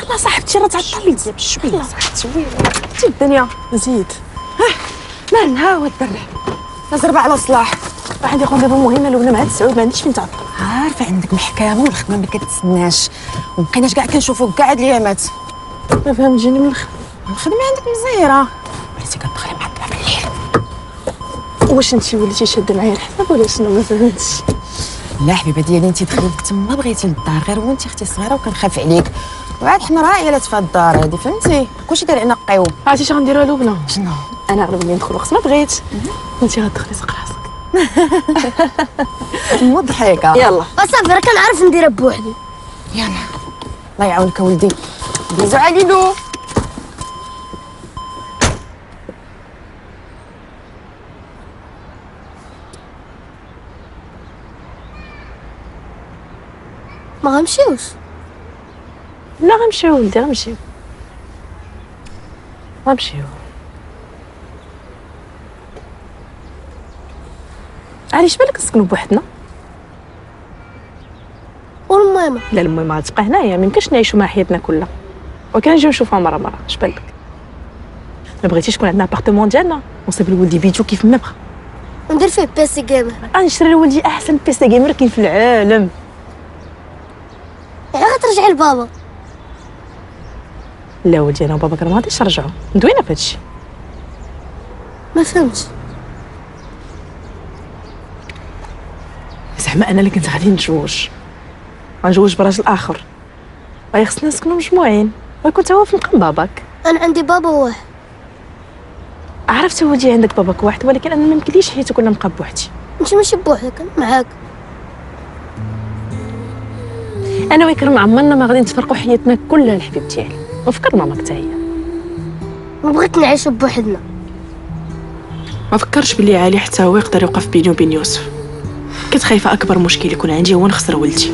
يلا صاحبتي راه تعطلتي بشويه صاحبتي. زيد الدنيا زيد. مالها هو الدرع نزرب على صلاح. عندي خونديفو مهمه الاولى مع السعود، ما عنديش فين تعطل. عارفه عندك محكمه والخدمه ما كتسناش، ومبقيناش كاع كنشوفوك كاع هاد الايامات. ما فهمتيني من الخدمه عندك مزيره، وليتي كتدخلي معطله بالليل. واش انتي وليتي شاده معايا الحساب ولا شنو؟ ما فهمتش. لا حبيبه ديالي، انتي دخلتك تما بغيتي للدار، غير هو انتي اختي صغيره وكنخاف عليك، وعاد حنا عائلات في هاد الدار هادي فهمتي، كلشي داير علينا قيو. عرفتي اش غنديروا لبنى؟ شنو؟ انا غنولي ندخل وقت ما بغيت، وانتي غتدخلي سق راسك. مضحكه. يلا صافي راه كنعرف نديرها بوحدي. يلا الله يعاونك ولدي. بيزو عليلو. ما غنمشيوش. لا غنمشيو ولدي، غنمشيو. علاش بالك نسكنوا بوحدنا؟ والماما لا المهم غتبقى هنايا، ميمكنش نعيشوا مع حياتنا كلها، وكنجيو نشوفها مره اش بالك؟ ما بغيتيش تكون عندنا ابارتمون ديالنا ونصيب لولدي بيتو كيف ما بغا، وندير فيه بيسي جيمر. غنشري لولدي احسن بيسي جيمر كاين في العالم. يعني غترجعي لبابا؟ لا ولدي انا وباباك راه ما غاديش نرجعوا، ندوينا في هادشي. ما فهمتش. زعما انا اللي كنت غادي غنتزوج براجل اخر، غير خصنا نسكنوا مجموعين، ويكون تا هو في مقام باباك. انا عندي بابا واحد. عرفت ولدي عندك باباك واحد، ولكن انا ما يمكنليش حيت كنا نبقى بوحدي. انت ماشي بوحدك، انا معاك. انا ويكرم عمرنا ما غادي نتفرقوا حياتنا كلها الحبيب ديالي، وفكر ماماك حتى هي. ما بغيت نعيشوا بوحدنا. ما فكرش بلي علي حتى هو يقدر يوقف بيني وبين يوسف. كنت خايفه اكبر مشكل يكون عندي هو نخسر ولدي.